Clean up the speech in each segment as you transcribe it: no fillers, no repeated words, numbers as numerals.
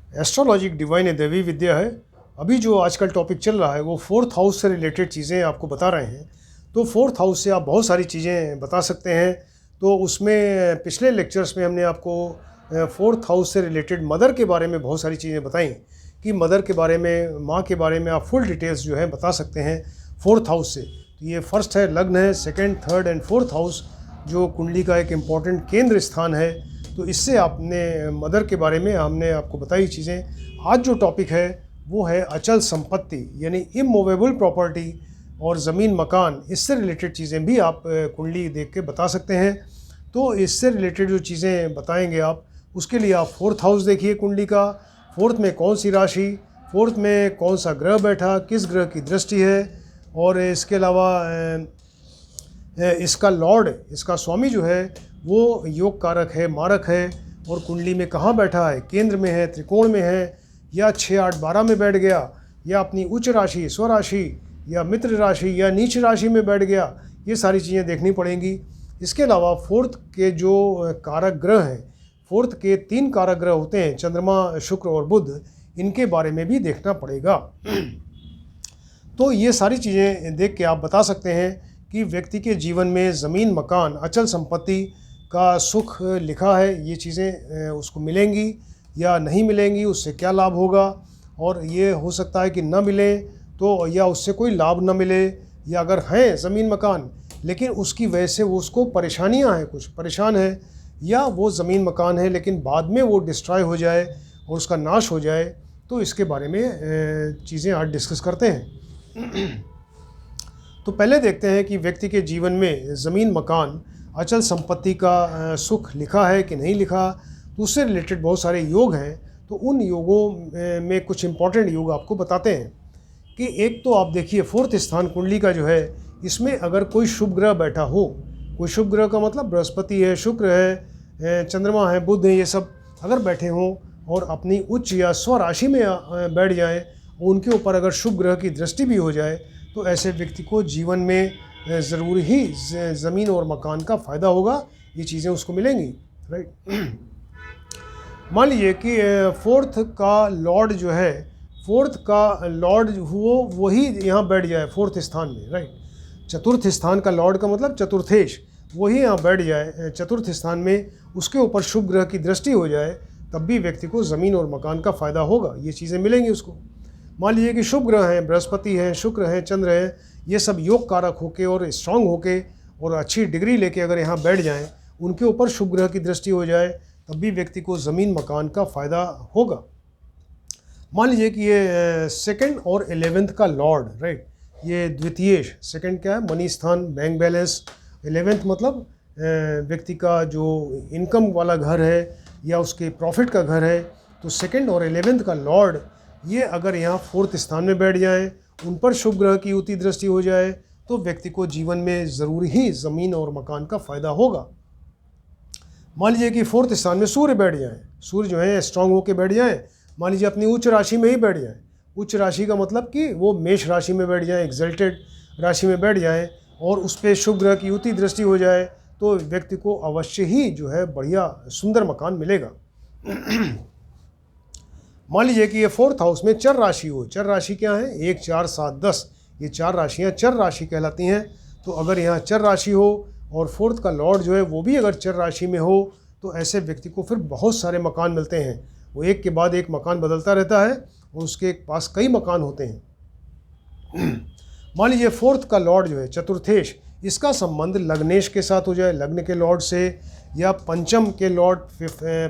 Astrology एक divine है, दैवी विद्या है। अभी जो आजकल टॉपिक चल रहा है वो फोर्थ हाउस से रिलेटेड चीज़ें आपको बता रहे हैं। तो फोर्थ हाउस से आप बहुत सारी चीज़ें बता सकते हैं। तो उसमें पिछले लेक्चर्स में हमने आपको फोर्थ हाउस से रिलेटेड मदर के बारे में बहुत सारी चीज़ें बताई कि मदर के बारे में, माँ के बारे में आप फुल डिटेल्स जो है बता सकते हैं फोर्थ हाउस से। तो ये फर्स्ट है, लग्न है, second, third and fourth house जो कुंडली का एक इम्पॉर्टेंट केंद्र स्थान है। तो इससे आपने मदर के बारे में हमने आपको बताई चीज़ें। आज जो टॉपिक है वो है अचल संपत्ति यानी इमूवेबल प्रॉपर्टी और ज़मीन मकान, इससे रिलेटेड चीज़ें भी आप कुंडली देख के बता सकते हैं। तो इससे रिलेटेड जो चीज़ें बताएंगे आप, उसके लिए आप फोर्थ हाउस देखिए कुंडली का। फोर्थ में कौन सी राशि, फोर्थ में कौन सा ग्रह बैठा, किस ग्रह की दृष्टि है, और इसके अलावा इसका लॉर्ड, इसका स्वामी जो है वो योग कारक है, मारक है, और कुंडली में कहाँ बैठा है, केंद्र में है, त्रिकोण में है, या 6, 8, 12 में बैठ गया, या अपनी उच्च राशि, स्वराशि, या मित्र राशि, या नीच राशि में बैठ गया। ये सारी चीज़ें देखनी पड़ेंगी। इसके अलावा फोर्थ के जो कारक ग्रह हैं, फोर्थ के 3 कारक ग्रह होते हैं, चंद्रमा, शुक्र और बुध, इनके बारे में भी देखना पड़ेगा। तो ये सारी चीज़ें देख के आप बता सकते हैं कि व्यक्ति के जीवन में ज़मीन, मकान, अचल संपत्ति का सुख लिखा है, ये चीज़ें उसको मिलेंगी या नहीं मिलेंगी, उससे क्या लाभ होगा, और ये हो सकता है कि न मिले तो, या उससे कोई लाभ न मिले, या अगर हैं ज़मीन मकान लेकिन उसकी वजह से वो उसको परेशानियां हैं, कुछ परेशान है, या वो ज़मीन मकान है लेकिन बाद में वो डिस्ट्रॉय हो जाए और उसका नाश हो जाए। तो इसके बारे में चीज़ें आज डिस्कस करते हैं। तो पहले देखते हैं कि व्यक्ति के जीवन में ज़मीन, मकान, अचल संपत्ति का सुख लिखा है कि नहीं लिखा। तो उससे रिलेटेड बहुत सारे योग हैं। तो उन योगों में कुछ इम्पॉर्टेंट योग आपको बताते हैं कि एक तो आप देखिए फोर्थ स्थान कुंडली का जो है, इसमें अगर कोई शुभ ग्रह बैठा हो, कोई शुभ ग्रह का मतलब बृहस्पति है, शुक्र है, चंद्रमा है, बुध है, ये सब अगर बैठे हों और अपनी उच्च या स्वराशि में बैठ जाएँ, उनके ऊपर अगर शुभ ग्रह की दृष्टि भी हो जाए, तो ऐसे व्यक्ति को जीवन में ज़रूर ही ज़मीन और मकान का फ़ायदा होगा। ये चीज़ें उसको मिलेंगी, राइट। मान लीजिए कि फोर्थ का लॉर्ड जो है, फोर्थ का लॉर्ड वही यहाँ बैठ जाए फोर्थ स्थान में, राइट। चतुर्थ स्थान का लॉर्ड का मतलब चतुर्थेश, वही यहाँ बैठ जाए चतुर्थ स्थान में, उसके ऊपर शुभ ग्रह की दृष्टि हो जाए, तब भी व्यक्ति को ज़मीन और मकान का फ़ायदा होगा। ये चीज़ें मिलेंगी उसको। मान लीजिए कि शुभ ग्रह हैं, बृहस्पति हैं, शुक्र हैं, चंद्र हैं, ये सब योग कारक होके और स्ट्रांग होके और अच्छी डिग्री लेके अगर यहाँ बैठ जाएं, उनके ऊपर शुभ ग्रह की दृष्टि हो जाए, तब भी व्यक्ति को ज़मीन मकान का फ़ायदा होगा। मान लीजिए कि ये सेकंड और 11th का लॉर्ड, राइट, ये द्वितीयेश, सेकंड क्या है, मनी स्थान, बैंक बैलेंस, 11th मतलब व्यक्ति का जो इनकम वाला घर है या उसके प्रॉफिट का घर है। तो सेकंड और 11th का लॉर्ड ये अगर यहाँ फोर्थ स्थान में बैठ जाए, उन पर शुभ ग्रह की युति दृष्टि हो जाए, तो व्यक्ति को जीवन में ज़रूर ही ज़मीन और मकान का फ़ायदा होगा। मान लीजिए कि फोर्थ स्थान में सूर्य बैठ जाए, सूर्य जो है स्ट्रांग होकर बैठ जाए, मान लीजिए अपनी उच्च राशि में ही बैठ जाए। उच्च राशि का मतलब कि वो मेष राशि में बैठ जाए, एक्सल्टेड राशि में बैठ जाए, और उस पर शुभ ग्रह की युति दृष्टि हो जाए, तो व्यक्ति को अवश्य ही जो है बढ़िया सुंदर मकान मिलेगा। मान लीजिए कि ये फोर्थ हाउस में चर राशि हो। चर राशि क्या है, 1, 4, 7, 10, ये 4 राशियाँ चर राशि कहलाती हैं। तो अगर यहाँ चर राशि हो और फोर्थ का लॉर्ड जो है वो भी अगर चर राशि में हो, तो ऐसे व्यक्ति को फिर बहुत सारे मकान मिलते हैं। वो एक के बाद एक मकान बदलता रहता है और उसके पास कई मकान होते हैं। मान लीजिए फोर्थ का लॉर्ड जो है चतुर्थेश, इसका संबंध लग्नेश के साथ हो जाए, लग्न के लॉर्ड से, या पंचम के लॉर्ड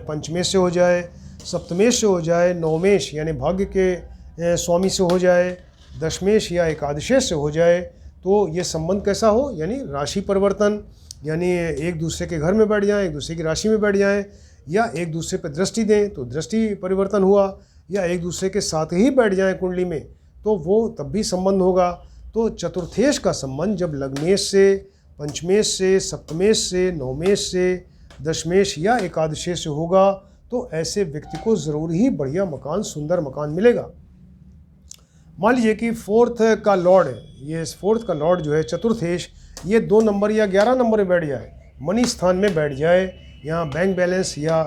पंचमेश से हो जाए, सप्तमेश से हो जाए, नवमेश यानी भाग्य के स्वामी से हो जाए, दशमेश या एकादशेश से हो जाए। तो ये संबंध कैसा हो, यानी राशि परिवर्तन, यानी एक दूसरे के घर में बैठ जाएं, एक दूसरे की राशि में बैठ जाएं, या एक दूसरे पर दृष्टि दें तो दृष्टि परिवर्तन हुआ, या एक दूसरे के साथ ही बैठ जाएं कुंडली में, तो वो तब भी संबंध होगा। तो चतुर्थेश का संबंध जब लग्नेश से, पंचमेश से, सप्तमेश से, नवमेश से, दशमेश या एकादशेश से होगा, तो ऐसे व्यक्ति को ज़रूर ही बढ़िया मकान, सुंदर मकान मिलेगा। मान लीजिए कि फोर्थ का लॉर्ड है, ये फोर्थ का लॉर्ड जो है चतुर्थेश, ये 2 नंबर या 11 नंबर में बैठ जाए, मनी स्थान में बैठ जाए, यहाँ बैंक बैलेंस या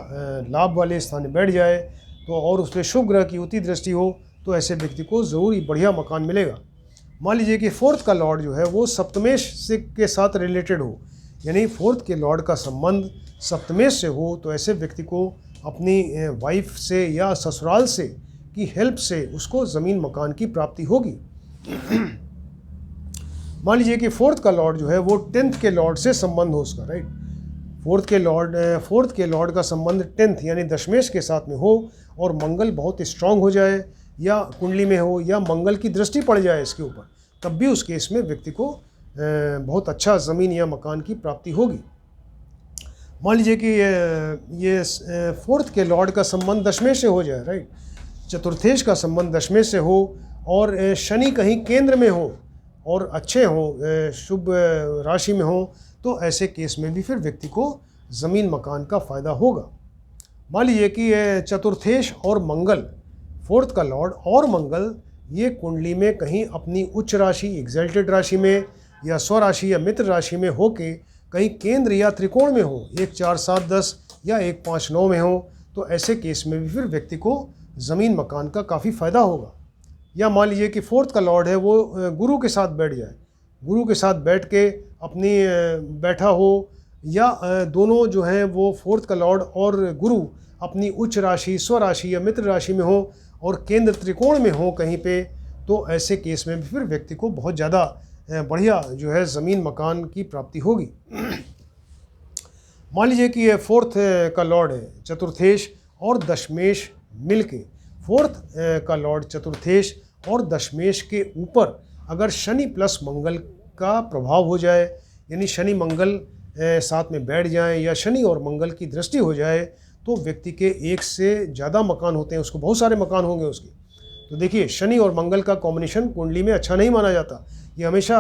लाभ वाले स्थान में बैठ जाए, तो और उस पर शुभ ग्रह की युति दृष्टि हो तो ऐसे व्यक्ति को ज़रूर ही बढ़िया मकान मिलेगा। मान लीजिए कि फोर्थ का लॉर्ड जो है वो सप्तमेश से के साथ रिलेटेड हो, यानी फोर्थ के लॉर्ड का संबंध सप्तमेश से हो, तो ऐसे व्यक्ति को अपनी वाइफ से या ससुराल से की हेल्प से उसको ज़मीन मकान की प्राप्ति होगी। मान लीजिए कि फोर्थ का लॉर्ड जो है वो 10th के लॉर्ड से संबंध हो उसका, राइट। फोर्थ के लॉर्ड का संबंध 10th यानी दशमेश के साथ में हो और मंगल बहुत स्ट्रांग हो जाए या कुंडली में हो या मंगल की दृष्टि पड़ जाए इसके ऊपर, तब भी उस केस में व्यक्ति को बहुत अच्छा ज़मीन या मकान की प्राप्ति होगी। मान लीजिए कि ये फोर्थ के लॉर्ड का संबंध दशमेश से हो जाए, राइट। चतुर्थेश का संबंध दशमेश से हो और शनि कहीं केंद्र में हो और अच्छे हों, शुभ राशि में हो, तो ऐसे केस में भी फिर व्यक्ति को ज़मीन मकान का फ़ायदा होगा। मान लीजिए कि चतुर्थेश और मंगल, फोर्थ का लॉर्ड और मंगल ये कुंडली में कहीं अपनी उच्च राशि एग्जल्टेड राशि में या स्वराशि या मित्र राशि में होके कहीं केंद्र या त्रिकोण में हो, 1 4 7 10 या 1 5 9 में हो, तो ऐसे केस में भी फिर व्यक्ति को ज़मीन मकान का काफ़ी फ़ायदा होगा। या मान लीजिए कि फोर्थ का लॉर्ड है वो गुरु के साथ बैठ जाए, गुरु के साथ बैठ के अपनी बैठा हो, या दोनों जो हैं वो फोर्थ का लॉर्ड और गुरु अपनी उच्च राशि स्वराशि या मित्र राशि में हो और केंद्र त्रिकोण में हो कहीं पे, तो ऐसे केस में भी फिर व्यक्ति को बहुत ज़्यादा बढ़िया जो है ज़मीन मकान की प्राप्ति होगी। मान लीजिए कि ये फोर्थ का लॉर्ड है चतुर्थेश और दशमेश मिलके, फोर्थ का लॉर्ड चतुर्थेश और दशमेश के ऊपर अगर शनि प्लस मंगल का प्रभाव हो जाए, यानी शनि मंगल साथ में बैठ जाएं या शनि और मंगल की दृष्टि हो जाए, तो व्यक्ति के एक से ज़्यादा मकान होते हैं, उसको बहुत सारे मकान होंगे उसके। तो देखिए शनि और मंगल का कॉम्बिनेशन कुंडली में अच्छा नहीं माना जाता, ये हमेशा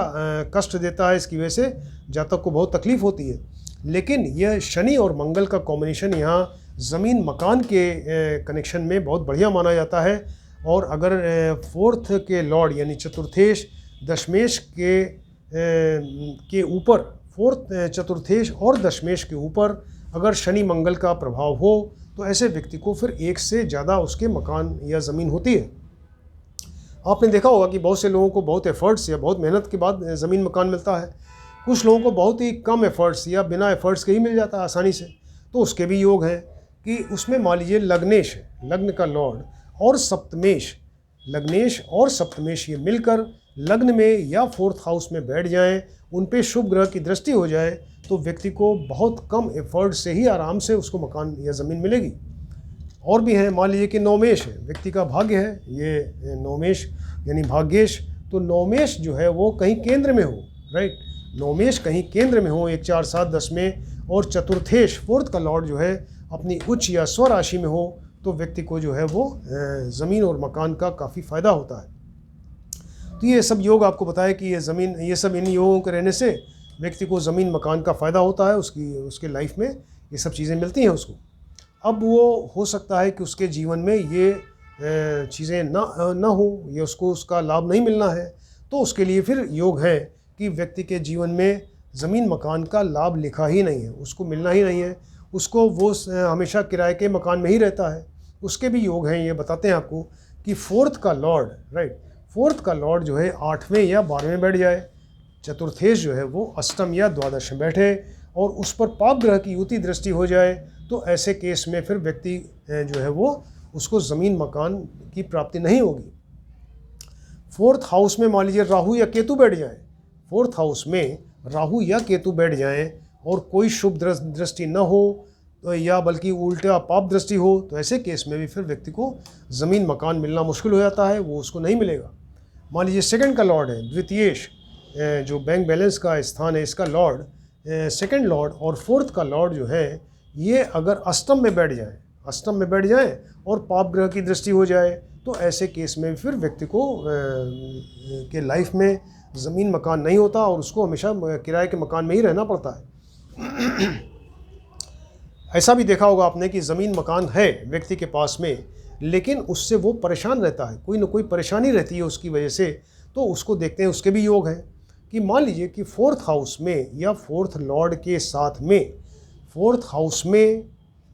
कष्ट देता है, इसकी वजह से जातक को बहुत तकलीफ होती है। लेकिन यह शनि और मंगल का कॉम्बिनेशन यहाँ ज़मीन मकान के कनेक्शन में बहुत बढ़िया माना जाता है। और अगर फोर्थ के लॉर्ड यानी चतुर्थेश दशमेश के ऊपर, फोर्थ चतुर्थेश और दशमेश के ऊपर अगर शनि मंगल का प्रभाव हो, तो ऐसे व्यक्ति को फिर एक से ज़्यादा उसके मकान या ज़मीन होती है। आपने देखा होगा कि बहुत से लोगों को बहुत एफर्ट्स या बहुत मेहनत के बाद ज़मीन मकान मिलता है, कुछ लोगों को बहुत ही कम एफर्ट्स या बिना एफर्ट्स के ही मिल जाता है आसानी से, तो उसके भी योग हैं कि उसमें मान लीजिए लग्नेश, लग्न का लॉर्ड और सप्तमेश, लग्नेश और सप्तमेश ये मिलकर लग्न में या फोर्थ हाउस में बैठ जाएं, उन पे शुभ ग्रह की दृष्टि हो जाए, तो व्यक्ति को बहुत कम एफर्ट से ही आराम से उसको मकान या ज़मीन मिलेगी। और भी हैं, मान लीजिए कि नौमेश है, व्यक्ति का भाग्य है ये नौमेश यानी भाग्येश, तो नौमेश जो है वो कहीं केंद्र में हो, राइट। नौमेश कहीं केंद्र में हो 1 4 7 10 में, और चतुर्थेश फोर्थ का लॉर्ड जो है अपनी उच्च या स्वराशि में हो, तो व्यक्ति को जो है वो ज़मीन और मकान का काफ़ी फ़ायदा होता है। तो ये सब योग आपको बताया कि ये सब इन योगों के रहने से व्यक्ति को ज़मीन मकान का फ़ायदा होता है, उसके लाइफ में ये सब चीज़ें मिलती हैं उसको। अब वो हो सकता है कि उसके जीवन में ये चीज़ें ना हो या उसको उसका लाभ नहीं मिलना है, तो उसके लिए फिर योग है कि व्यक्ति के जीवन में ज़मीन मकान का लाभ लिखा ही नहीं है, उसको मिलना ही नहीं है, उसको वो हमेशा किराए के मकान में ही रहता है। उसके भी योग हैं, ये बताते हैं आपको कि फोर्थ का लॉर्ड, राइट, फोर्थ का लॉर्ड जो है 8वें या 12वें बैठ जाए, चतुर्थेश जो है वो अष्टम या द्वादश में बैठे और उस पर पाप ग्रह की युति दृष्टि हो जाए, तो ऐसे केस में फिर व्यक्ति जो है वो उसको ज़मीन मकान की प्राप्ति नहीं होगी। फोर्थ हाउस में मान लीजिए राहु या केतु बैठ जाए, फोर्थ हाउस में राहु या केतु बैठ जाएं और कोई शुभ दृष्टि न हो, तो या बल्कि उल्टा पाप दृष्टि हो, तो ऐसे केस में भी फिर व्यक्ति को ज़मीन मकान मिलना मुश्किल हो जाता है, वो उसको नहीं मिलेगा। मान लीजिए सेकंड का लॉर्ड है द्वितीयेश, जो बैंक बैलेंस का स्थान है, इसका लॉर्ड सेकंड लॉर्ड और फोर्थ का लॉर्ड जो है ये अगर अष्टम में बैठ जाए और पाप ग्रह की दृष्टि हो जाए, तो ऐसे केस में फिर व्यक्ति को के लाइफ में ज़मीन मकान नहीं होता और उसको हमेशा किराए के मकान में ही रहना पड़ता है। ऐसा भी देखा होगा आपने कि ज़मीन मकान है व्यक्ति के पास में, लेकिन उससे वो परेशान रहता है, कोई ना कोई परेशानी रहती है उसकी वजह से, तो उसको देखते हैं उसके भी योग हैं कि मान लीजिए कि फोर्थ हाउस में या फोर्थ लॉर्ड के साथ में, फोर्थ हाउस में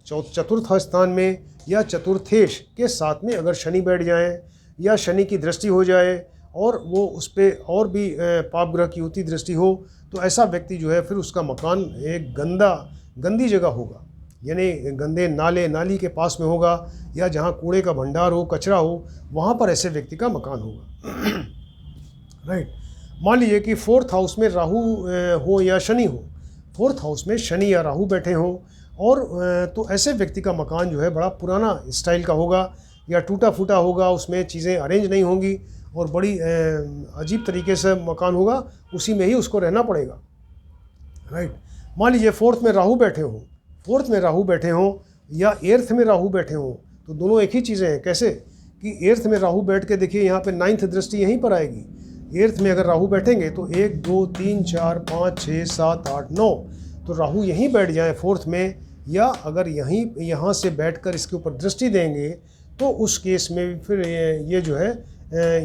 चतुर्थ स्थान में या चतुर्थेश के साथ में अगर शनि बैठ जाए या शनि की दृष्टि हो जाए और वो उस पर और भी पाप ग्रह की युति दृष्टि हो, तो ऐसा व्यक्ति जो है फिर उसका मकान एक गंदी जगह होगा, यानी गंदे नाले नाली के पास में होगा या जहाँ कूड़े का भंडार हो, कचरा हो, वहाँ पर ऐसे व्यक्ति का मकान होगा। राइट। मान लीजिए कि 4th हाउस में राहु हो या शनि हो, 4th हाउस में शनि या राहु बैठे हों और तो ऐसे व्यक्ति का मकान जो है बड़ा पुराना स्टाइल का होगा या टूटा फूटा होगा, उसमें चीज़ें अरेंज नहीं होंगी और बड़ी अजीब तरीके से मकान होगा, उसी में ही उसको रहना पड़ेगा। राइट। मान लीजिए 4th में राहु बैठे हों, 4th में राहु बैठे हों या 8th में राहु बैठे हों, तो दोनों एक ही चीज़ें हैं। कैसे कि 8th में राहु बैठ के देखिए यहाँ पे 9th दृष्टि यहीं पर आएगी। 8th में अगर राहु बैठेंगे तो 1 2 3 4 5 6 7 8 9, तो राहु यहीं बैठ जाए 4th में, या अगर यहाँ से बैठकर इसके ऊपर दृष्टि देंगे तो उस केस में फिर ये जो है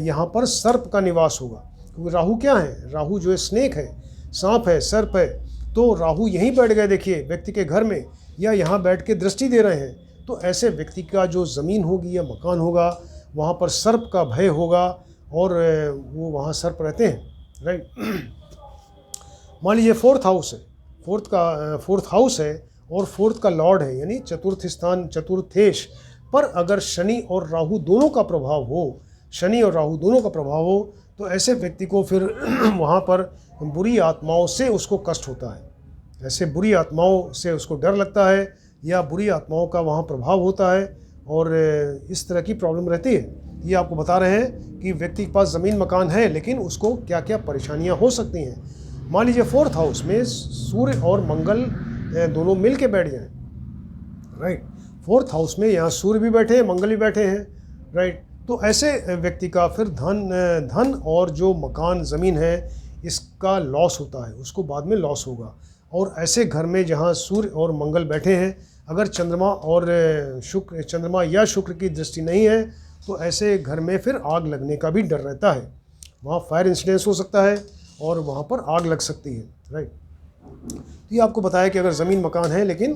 यहाँ पर सर्प का निवास होगा, क्योंकि राहु क्या है, राहु जो है स्नेक है, सांप है, सर्प है। तो राहु यहीं बैठ गए देखिए व्यक्ति के घर में, या यहाँ बैठ के दृष्टि दे रहे हैं, तो ऐसे व्यक्ति का जो ज़मीन होगी या मकान होगा वहाँ पर सर्प का भय होगा और वो वहाँ सर्प रहते हैं। राइट। मान लीजिए 4th हाउस है, 4th हाउस है और 4th का लॉर्ड है, यानी चतुर्थ स्थान चतुर्थेश पर अगर शनि और राहु दोनों का प्रभाव हो, शनि और राहु दोनों का प्रभाव हो, तो ऐसे व्यक्ति को फिर वहाँ पर बुरी आत्माओं से उसको कष्ट होता है। ऐसे बुरी आत्माओं से उसको डर लगता है या बुरी आत्माओं का वहाँ प्रभाव होता है और इस तरह की प्रॉब्लम रहती है। ये आपको बता रहे हैं कि व्यक्ति के पास ज़मीन मकान है लेकिन उसको क्या क्या परेशानियाँ हो सकती हैं। मान लीजिए 4th हाउस में सूर्य और मंगल दोनों मिल के बैठ जाएँ। राइट। 4th हाउस में यहाँ सूर्य भी बैठे हैं, मंगल भी बैठे हैं। राइट। तो ऐसे व्यक्ति का फिर धन और जो मकान ज़मीन है इसका लॉस होता है, उसको बाद में लॉस होगा। और ऐसे घर में जहाँ सूर्य और मंगल बैठे हैं, अगर चंद्रमा या शुक्र की दृष्टि नहीं है, तो ऐसे घर में फिर आग लगने का भी डर रहता है। वहाँ फायर इंसिडेंस हो सकता है और वहाँ पर आग लग सकती है। राइट। तो ये आपको बताया कि अगर ज़मीन मकान है लेकिन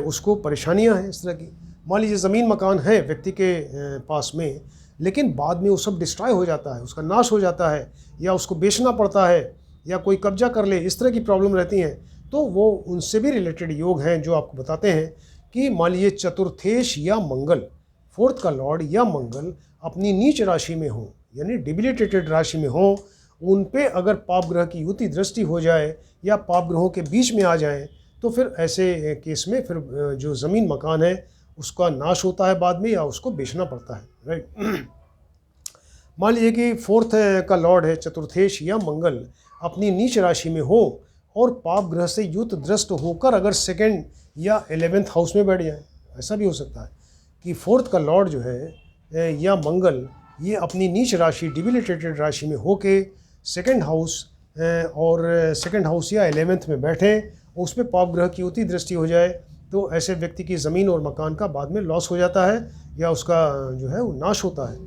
उसको परेशानियां हैं इस तरह की। मान लीजिए ज़मीन मकान है व्यक्ति के पास में, लेकिन बाद में वो सब डिस्ट्रॉय हो जाता है, उसका नाश हो जाता है, या उसको बेचना पड़ता है या कोई कब्जा कर ले, इस तरह की प्रॉब्लम रहती हैं। तो वो उनसे भी रिलेटेड योग हैं जो आपको बताते हैं कि मान लीजिए चतुर्थेश या मंगल, 4th का लॉर्ड या मंगल अपनी नीच राशि में हो, यानी डिबिलिटेटेड राशि में हो, उन पे अगर पाप ग्रह की युति दृष्टि हो जाए या पाप ग्रहों के बीच में आ जाए, तो फिर ऐसे केस में फिर जो ज़मीन मकान है उसका नाश होता है बाद में, या उसको बेचना पड़ता है। राइट। मान लीजिए कि 4th का लॉर्ड है चतुर्थेश या मंगल अपनी नीच राशि में हो और पाप ग्रह से युत दृष्ट होकर अगर 2nd या 11th हाउस में बैठ जाए। ऐसा भी हो सकता है कि 4th का लॉर्ड जो है या मंगल ये अपनी नीच राशि डिबिलिटेटेड राशि में होके 2nd हाउस और 2nd हाउस या 11th में बैठे, उस पर पाप ग्रह की युति दृष्टि हो जाए, तो ऐसे व्यक्ति की ज़मीन और मकान का बाद में लॉस हो जाता है या उसका जो है वो नाश होता है।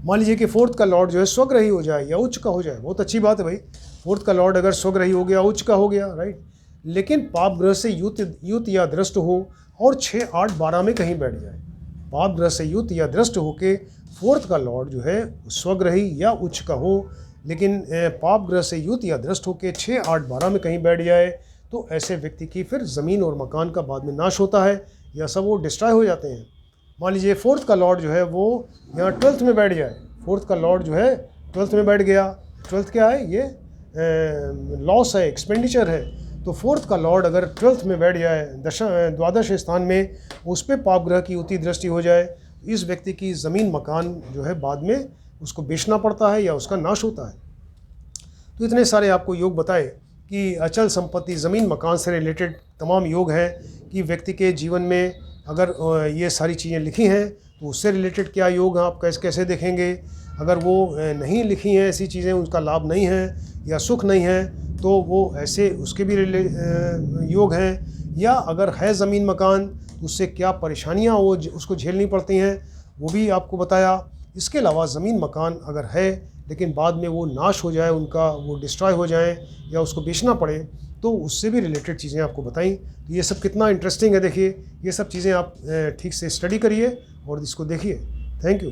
मान लीजिए कि 4th का लॉर्ड जो है स्वग्रही हो जाए या उच्च का हो जाए, बहुत अच्छी बात है भाई, 4th का लॉर्ड अगर स्वग्रही हो गया, उच्च का हो गया। राइट। लेकिन पाप ग्रह से युत या दृष्ट हो और 6 8 12 में कहीं बैठ जाए, पाप ग्रह से युत या दृष्ट होके 4th का लॉर्ड जो है स्वग्रही या उच्च का हो, लेकिन पाप ग्रह से युत या दृष्ट होके 6 8 12 में कहीं बैठ जाए, तो ऐसे व्यक्ति की फिर ज़मीन और मकान का बाद में नाश होता है या सब वो डिस्ट्रॉय हो जाते हैं। मान लीजिए 4th का लॉर्ड जो है वो यहाँ 12th में बैठ जाए, 4th का लॉर्ड जो है 12th में बैठ गया। 12th क्या है, ये लॉस है, एक्सपेंडिचर है। तो 4th का लॉर्ड अगर 12th में बैठ जाए, द्वादश स्थान में, उस पर पाप ग्रह की युति दृष्टि हो जाए, इस व्यक्ति की ज़मीन मकान जो है बाद में उसको बेचना पड़ता है या उसका नाश होता है। तो इतने सारे आपको योग बताए कि अचल संपत्ति, ज़मीन मकान से रिलेटेड तमाम योग हैं कि व्यक्ति के जीवन में अगर ये सारी चीज़ें लिखी हैं तो उससे रिलेटेड क्या योग हैं, आप कैसे देखेंगे। अगर वो नहीं लिखी हैं ऐसी चीज़ें, उनका लाभ नहीं है या सुख नहीं है, तो वो ऐसे उसके भी योग हैं। या अगर है ज़मीन मकान तो उससे क्या परेशानियाँ उसको झेलनी पड़ती हैं, वो भी आपको बताया। इसके अलावा ज़मीन मकान अगर है लेकिन बाद में वो नाश हो जाए, उनका वो डिस्ट्रॉय हो जाए या उसको बेचना पड़े, तो उससे भी रिलेटेड चीज़ें आपको बताई। तो ये सब कितना इंटरेस्टिंग है, देखिए ये सब चीज़ें आप ठीक से स्टडी करिए और इसको देखिए। Thank you.